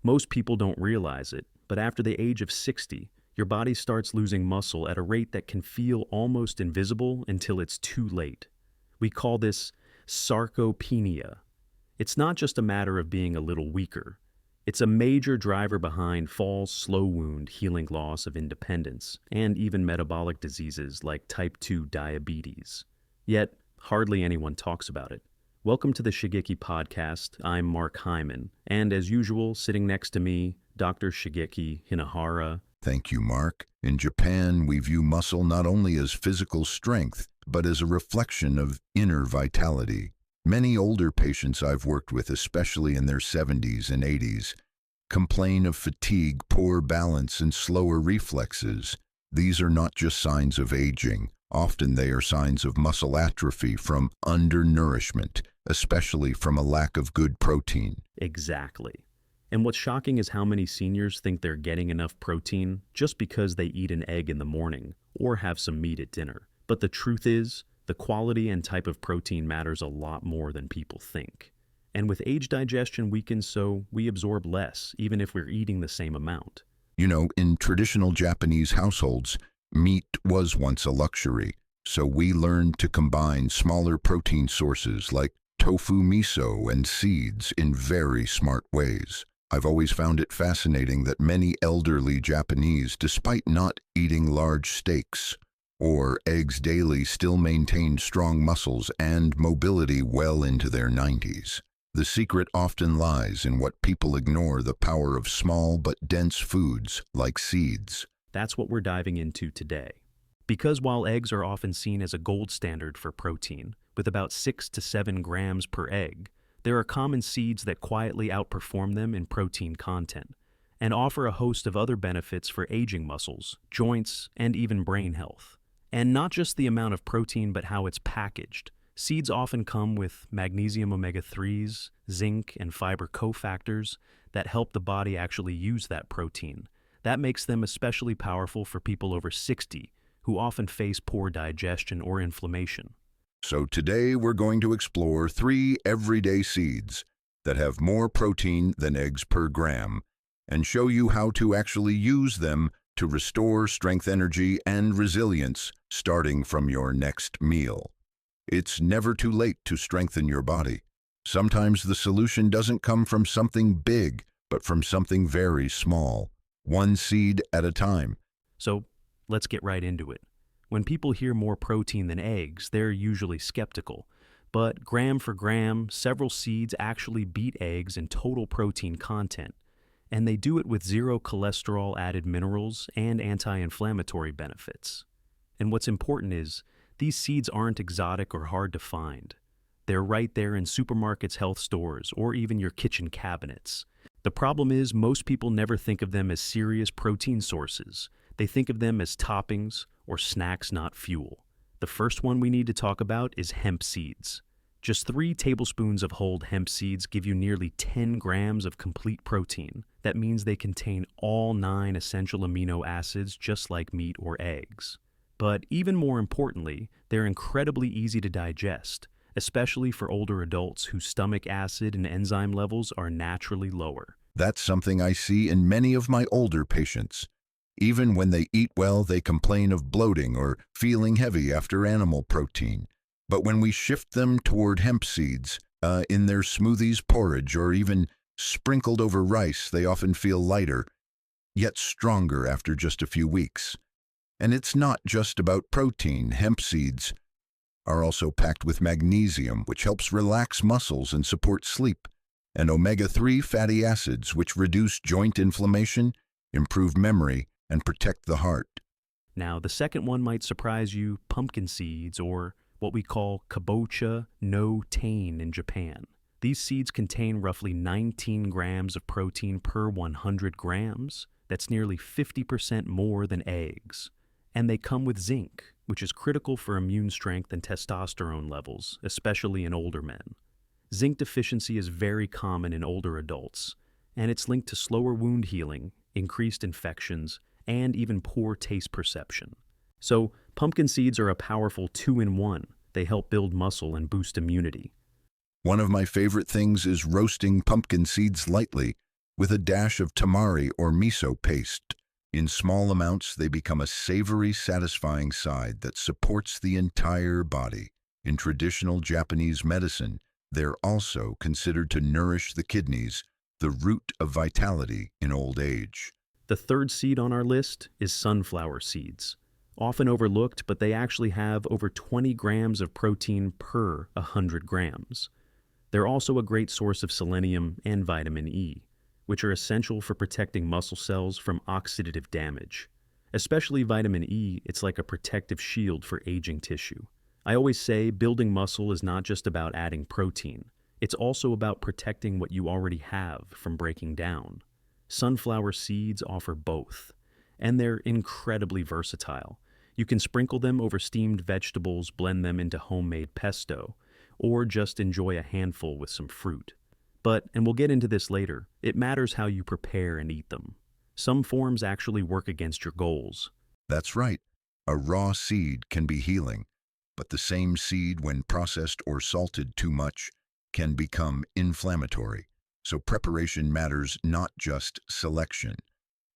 Most people don't realize it, but after the age of 60, your body starts losing muscle at a rate that can feel almost invisible until it's too late. We call this sarcopenia. It's not just a matter of being a little weaker. It's a major driver behind falls, slow wound, healing loss of independence, and even metabolic diseases like type 2 diabetes. Yet, hardly anyone talks about it. Welcome to the Shigeaki Podcast. I'm Mark Hyman, and as usual, sitting next to me, Dr. Shigeaki Hinohara. Thank you, Mark. In Japan, we view muscle not only as physical strength, but as a reflection of inner vitality. Many older patients I've worked with, especially in their 70s and 80s, complain of fatigue, poor balance, and slower reflexes. These are not just signs of aging. Often they are signs of muscle atrophy from undernourishment, especially from a lack of good protein. Exactly. And what's shocking is how many seniors think they're getting enough protein just because they eat an egg in the morning or have some meat at dinner. But the truth is, the quality and type of protein matters a lot more than people think. And with age, digestion weakens, so we absorb less, even if we're eating the same amount. You know, in traditional Japanese households, meat was once a luxury, so we learned to combine smaller protein sources like tofu, miso, and seeds in very smart ways. I've always found it fascinating that many elderly Japanese, despite not eating large steaks or eggs daily, still maintained strong muscles and mobility well into their 90s. The secret often lies in what people ignore: the power of small but dense foods like seeds. That's what we're diving into today. Because while eggs are often seen as a gold standard for protein, with about 6 to 7 grams per egg, there are common seeds that quietly outperform them in protein content and offer a host of other benefits for aging muscles, joints, and even brain health. And not just the amount of protein, but how it's packaged. Seeds often come with magnesium omega-3s, zinc, and fiber cofactors that help the body actually use that protein. That makes them especially powerful for people over 60 who often face poor digestion or inflammation. So today we're going to explore 3 everyday seeds that have more protein than eggs per gram and show you how to actually use them to restore strength, energy, and resilience starting from your next meal. It's never too late to strengthen your body. Sometimes the solution doesn't come from something big, but from something very small, one seed at a time. So let's get right into it. When people hear more protein than eggs, they're usually skeptical. But gram for gram, several seeds actually beat eggs in total protein content. And they do it with 0 cholesterol added minerals and anti-inflammatory benefits. And what's important is, these seeds aren't exotic or hard to find. They're right there in supermarkets, health stores, or even your kitchen cabinets. The problem is, most people never think of them as serious protein sources. They think of them as toppings or snacks, not fuel. The first one we need to talk about is hemp seeds. Just 3 tablespoons of whole hemp seeds give you nearly 10 grams of complete protein. That means they contain all 9 essential amino acids, just like meat or eggs. But even more importantly, they're incredibly easy to digest, especially for older adults whose stomach acid and enzyme levels are naturally lower. That's something I see in many of my older patients. Even when they eat well, they complain of bloating or feeling heavy after animal protein. But when we shift them toward hemp seeds, in their smoothies, porridge, or even sprinkled over rice, they often feel lighter, yet stronger after just a few weeks. And it's not just about protein. Hemp seeds are also packed with magnesium, which helps relax muscles and support sleep, and omega-3 fatty acids, which reduce joint inflammation, improve memory, and protect the heart. Now, the second one might surprise you: pumpkin seeds, or what we call kabocha no tain in Japan. These seeds contain roughly 19 grams of protein per 100 grams. That's nearly 50% more than eggs. And they come with zinc, which is critical for immune strength and testosterone levels, especially in older men. Zinc deficiency is very common in older adults, and it's linked to slower wound healing, increased infections, and even poor taste perception. So, pumpkin seeds are a powerful 2-in-1. They help build muscle and boost immunity. One of my favorite things is roasting pumpkin seeds lightly. with a dash of tamari or miso paste. In small amounts, they become a savory, satisfying side that supports the entire body. In traditional Japanese medicine, they're also considered to nourish the kidneys, the root of vitality in old age. The third seed on our list is sunflower seeds. Often overlooked, but they actually have over 20 grams of protein per 100 grams. They're also a great source of selenium and vitamin E, which are essential for protecting muscle cells from oxidative damage. Especially vitamin E, it's like a protective shield for aging tissue. I always say building muscle is not just about adding protein. It's also about protecting what you already have from breaking down. Sunflower seeds offer both, and they're incredibly versatile. You can sprinkle them over steamed vegetables, blend them into homemade pesto, or just enjoy a handful with some fruit. But, and we'll get into this later, it matters how you prepare and eat them. Some forms actually work against your goals. That's right. A raw seed can be healing, but the same seed, when processed or salted too much, can become inflammatory. So preparation matters, not just selection.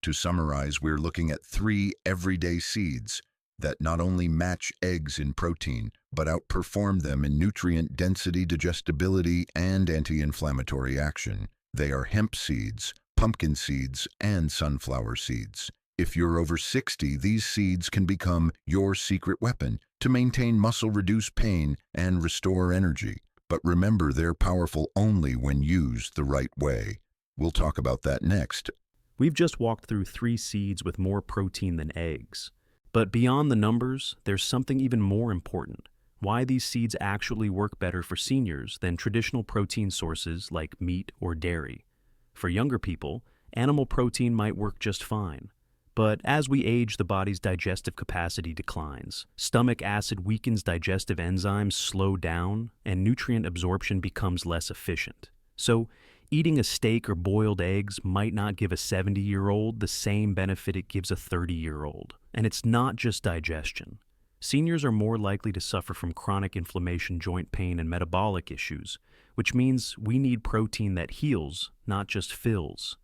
To summarize, we're looking at 3 everyday seeds that not only match eggs in protein, but outperform them in nutrient density, digestibility, and anti-inflammatory action. They are hemp seeds, pumpkin seeds, and sunflower seeds. If you're over 60, these seeds can become your secret weapon to maintain muscle, reduce pain, and restore energy. But remember, they're powerful only when used the right way. We'll talk about that next. We've just walked through 3 seeds with more protein than eggs. But beyond the numbers, there's something even more important: why these seeds actually work better for seniors than traditional protein sources like meat or dairy. For younger people, animal protein might work just fine. But as we age, the body's digestive capacity declines. Stomach acid weakens, digestive enzymes slow down, and nutrient absorption becomes less efficient. So, eating a steak or boiled eggs might not give a 70-year-old the same benefit it gives a 30-year-old. And it's not just digestion. Seniors are more likely to suffer from chronic inflammation, joint pain, and metabolic issues, which means we need protein that heals, not just fills.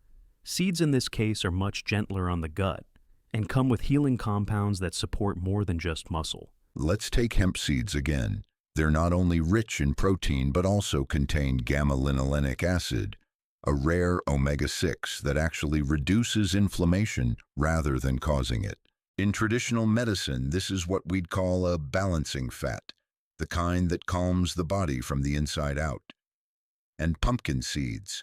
Seeds in this case are much gentler on the gut and come with healing compounds that support more than just muscle. Let's take hemp seeds again. They're not only rich in protein, but also contain gamma-linolenic acid, a rare omega-6 that actually reduces inflammation rather than causing it. In traditional medicine, this is what we'd call a balancing fat, the kind that calms the body from the inside out. And pumpkin seeds.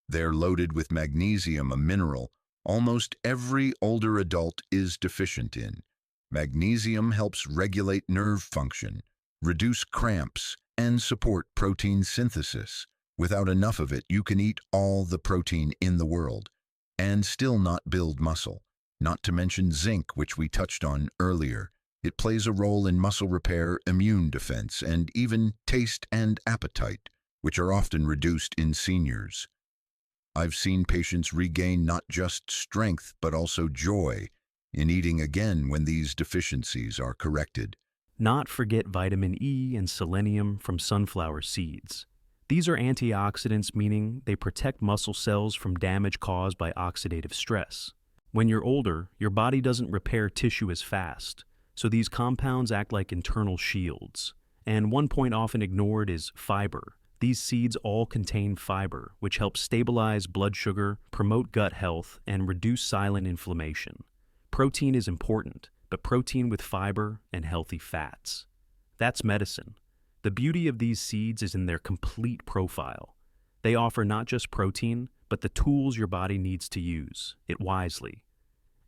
They're loaded with magnesium, a mineral almost every older adult is deficient in. Magnesium helps regulate nerve function, reduce cramps, and support protein synthesis. Without enough of it, you can eat all the protein in the world and still not build muscle. Not to mention zinc, which we touched on earlier. It plays a role in muscle repair, immune defense, and even taste and appetite, which are often reduced in seniors. I've seen patients regain not just strength, but also joy in eating again when these deficiencies are corrected. Not forget vitamin E and selenium from sunflower seeds. These are antioxidants, meaning they protect muscle cells from damage caused by oxidative stress. When you're older, your body doesn't repair tissue as fast, so these compounds act like internal shields. And one point often ignored is fiber. These seeds all contain fiber, which helps stabilize blood sugar, promote gut health, and reduce silent inflammation. Protein is important, but protein with fiber and healthy fats. That's medicine. The beauty of these seeds is in their complete profile. They offer not just protein, but the tools your body needs to use it wisely.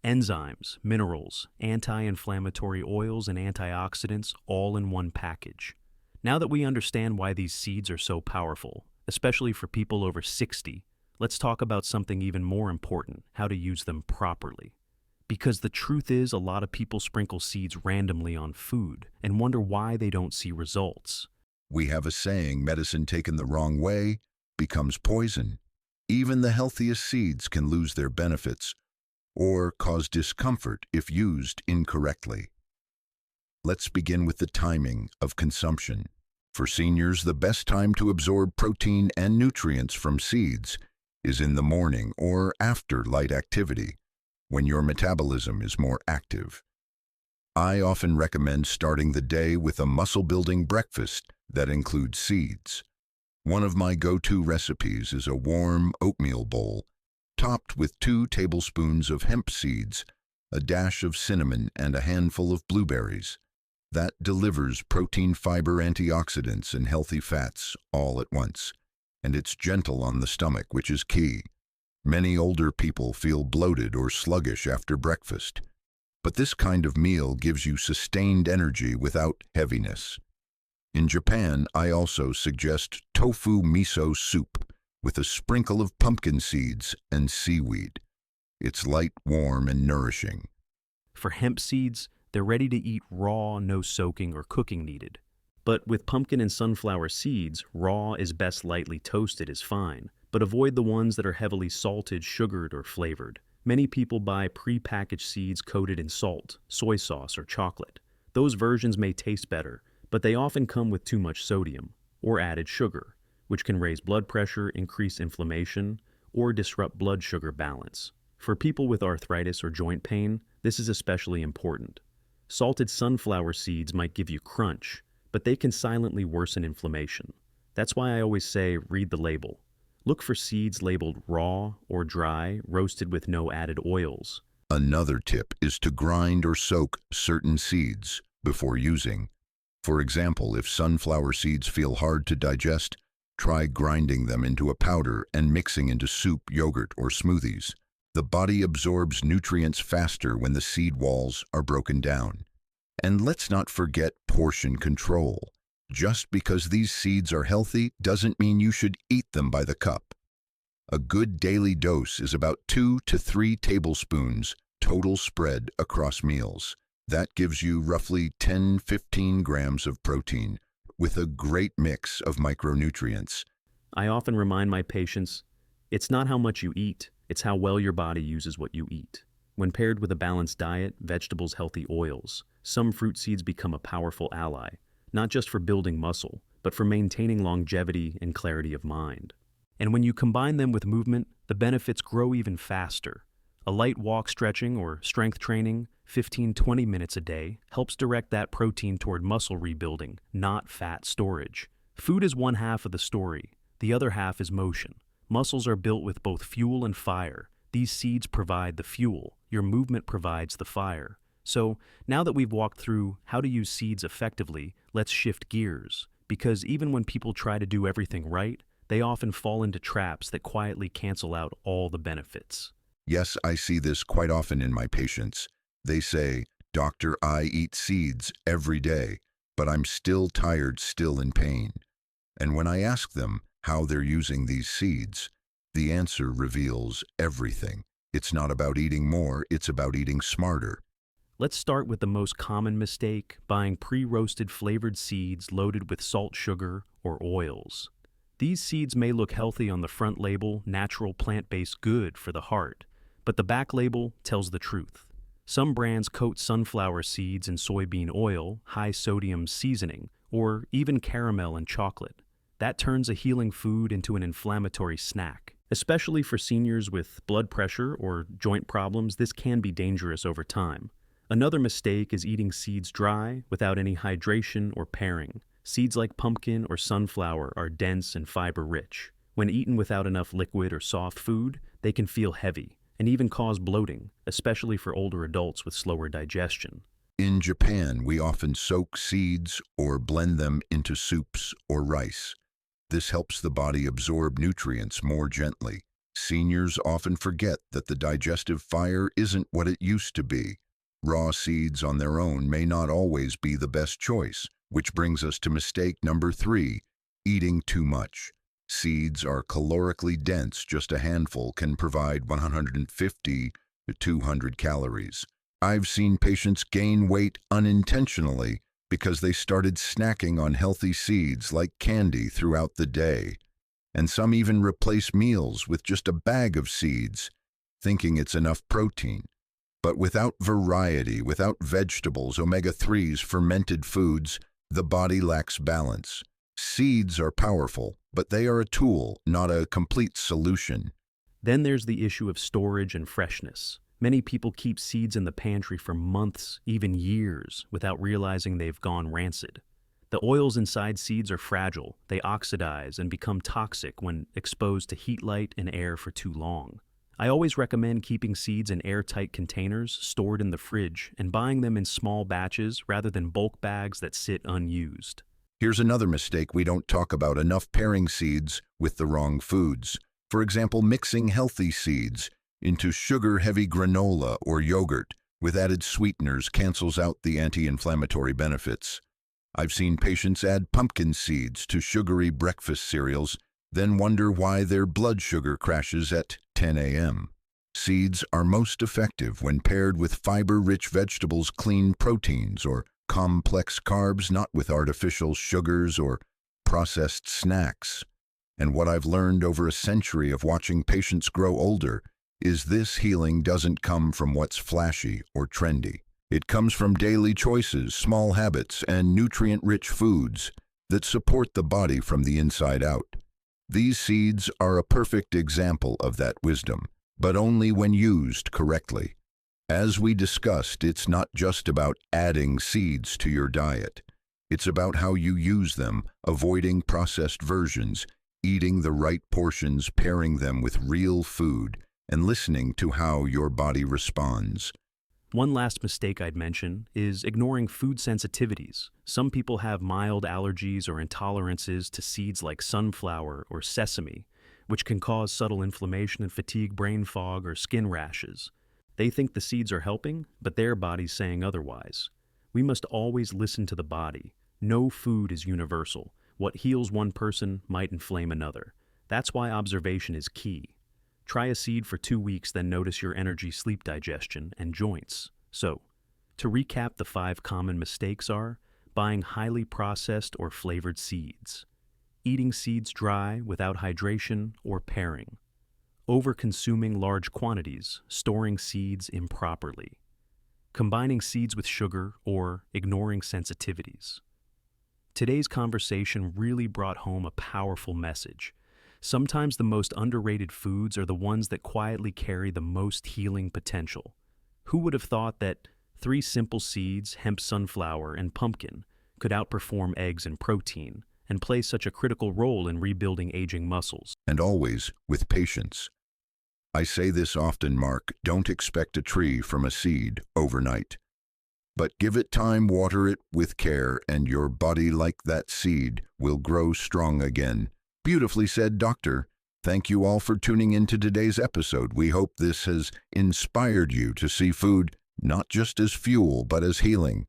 Enzymes, minerals, anti-inflammatory oils, and antioxidants all in one package. Now that we understand why these seeds are so powerful, especially for people over 60, let's talk about something even more important: how to use them properly. Because the truth is, a lot of people sprinkle seeds randomly on food and wonder why they don't see results. We have a saying, medicine taken the wrong way becomes poison. Even the healthiest seeds can lose their benefits or cause discomfort if used incorrectly. Let's begin with the timing of consumption. For seniors, the best time to absorb protein and nutrients from seeds is in the morning or after light activity, when your metabolism is more active. I often recommend starting the day with a muscle-building breakfast that includes seeds. One of my go-to recipes is a warm oatmeal bowl, topped with 2 tablespoons of hemp seeds, a dash of cinnamon, and a handful of blueberries. That delivers protein, fiber, antioxidants, and healthy fats all at once. And it's gentle on the stomach, which is key. Many older people feel bloated or sluggish after breakfast. But this kind of meal gives you sustained energy without heaviness. In Japan, I also suggest tofu miso soup with a sprinkle of pumpkin seeds and seaweed. It's light, warm, and nourishing. For hemp seeds, they're ready to eat raw, no soaking or cooking needed. But with pumpkin and sunflower seeds, raw is best lightly toasted is fine, but avoid the ones that are heavily salted, sugared, or flavored. Many people buy pre-packaged seeds coated in salt, soy sauce, or chocolate. Those versions may taste better, but they often come with too much sodium or added sugar, which can raise blood pressure, increase inflammation, or disrupt blood sugar balance. For people with arthritis or joint pain, this is especially important. Salted sunflower seeds might give you crunch, but they can silently worsen inflammation. That's why I always say read the label. Look for seeds labeled raw or dry, roasted with no added oils. Another tip is to grind or soak certain seeds before using. For example, if sunflower seeds feel hard to digest, try grinding them into a powder and mixing into soup, yogurt, or smoothies. The body absorbs nutrients faster when the seed walls are broken down. And let's not forget portion control. Just because these seeds are healthy doesn't mean you should eat them by the cup. A good daily dose is about 2 to 3 tablespoons total spread across meals. That gives you roughly 10-15 grams of protein with a great mix of micronutrients. I often remind my patients, it's not how much you eat, it's how well your body uses what you eat. When paired with a balanced diet, vegetables, healthy oils, some fruit seeds become a powerful ally, not just for building muscle, but for maintaining longevity and clarity of mind. And when you combine them with movement, the benefits grow even faster. A light walk, stretching, or strength training, 15-20 minutes a day, helps direct that protein toward muscle rebuilding, not fat storage. Food is one half of the story. The other half is motion. Muscles are built with both fuel and fire. These seeds provide the fuel. Your movement provides the fire. So, now that we've walked through how to use seeds effectively, let's shift gears. Because even when people try to do everything right, they often fall into traps that quietly cancel out all the benefits. Yes, I see this quite often in my patients. They say, "Doctor, I eat seeds every day, but I'm still tired, still in pain." And when I ask them how they're using these seeds, the answer reveals everything. It's not about eating more, it's about eating smarter. Let's start with the most common mistake, buying pre-roasted flavored seeds loaded with salt, sugar, or oils. These seeds may look healthy on the front label, natural, plant-based, good for the heart, but the back label tells the truth. Some brands coat sunflower seeds in soybean oil, high sodium seasoning, or even caramel and chocolate. That turns a healing food into an inflammatory snack. Especially for seniors with blood pressure or joint problems, this can be dangerous over time. Another mistake is eating seeds dry without any hydration or pairing. Seeds like pumpkin or sunflower are dense and fiber-rich. When eaten without enough liquid or soft food, they can feel heavy and even cause bloating, especially for older adults with slower digestion. In Japan, we often soak seeds or blend them into soups or rice. This helps the body absorb nutrients more gently. Seniors often forget that the digestive fire isn't what it used to be. Raw seeds on their own may not always be the best choice, which brings us to mistake number 3, eating too much. Seeds are calorically dense. Just a handful can provide 150 to 200 calories. I've seen patients gain weight unintentionally because they started snacking on healthy seeds like candy throughout the day. And some even replace meals with just a bag of seeds, thinking it's enough protein. But without variety, without vegetables, omega-3s, fermented foods, the body lacks balance. Seeds are powerful, but they are a tool, not a complete solution. Then there's the issue of storage and freshness. Many people keep seeds in the pantry for months, even years, without realizing they've gone rancid. The oils inside seeds are fragile, they oxidize and become toxic when exposed to heat, light, and air for too long. I always recommend keeping seeds in airtight containers stored in the fridge and buying them in small batches rather than bulk bags that sit unused. Here's another mistake we don't talk about enough: pairing seeds with the wrong foods. For example, mixing healthy seeds into sugar-heavy granola or yogurt with added sweeteners cancels out the anti-inflammatory benefits. I've seen patients add pumpkin seeds to sugary breakfast cereals, then wonder why their blood sugar crashes at 10 a.m. Seeds are most effective when paired with fiber-rich vegetables, clean proteins, or complex carbs, not with artificial sugars or processed snacks. And what I've learned over a century of watching patients grow older is this: healing doesn't come from what's flashy or trendy. It comes from daily choices, small habits, and nutrient-rich foods that support the body from the inside out. These seeds are a perfect example of that wisdom, but only when used correctly. As we discussed, it's not just about adding seeds to your diet. It's about how you use them, avoiding processed versions, eating the right portions, pairing them with real food, and listening to how your body responds. One last mistake I'd mention is ignoring food sensitivities. Some people have mild allergies or intolerances to seeds like sunflower or sesame, which can cause subtle inflammation and fatigue, brain fog, or skin rashes. They think the seeds are helping, but their body's saying otherwise. We must always listen to the body. No food is universal. What heals one person might inflame another. That's why observation is key. Try a seed for 2 weeks, then notice your energy, sleep, digestion, and joints. So, to recap, the 5 common mistakes are: buying highly processed or flavored seeds, eating seeds dry without hydration or pairing, over-consuming large quantities, storing seeds improperly, combining seeds with sugar, or ignoring sensitivities. Today's conversation really brought home a powerful message. Sometimes the most underrated foods are the ones that quietly carry the most healing potential. Who would have thought that 3 simple seeds, hemp, sunflower, and pumpkin, could outperform eggs in protein and play such a critical role in rebuilding aging muscles? And always with patience. I say this often, Mark, don't expect a tree from a seed overnight. But give it time, water it with care, and your body, like that seed, will grow strong again. Beautifully said, Doctor. Thank you all for tuning in to today's episode. We hope this has inspired you to see food not just as fuel, but as healing.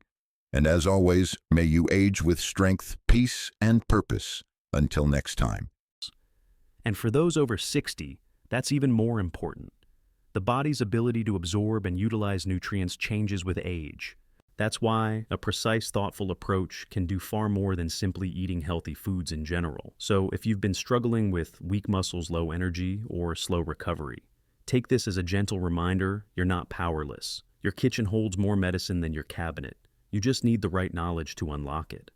And as always, may you age with strength, peace, and purpose. Until next time. And for those over 60, that's even more important. The body's ability to absorb and utilize nutrients changes with age. That's why a precise, thoughtful approach can do far more than simply eating healthy foods in general. So if you've been struggling with weak muscles, low energy, or slow recovery, take this as a gentle reminder: you're not powerless. Your kitchen holds more medicine than your cabinet. You just need the right knowledge to unlock it.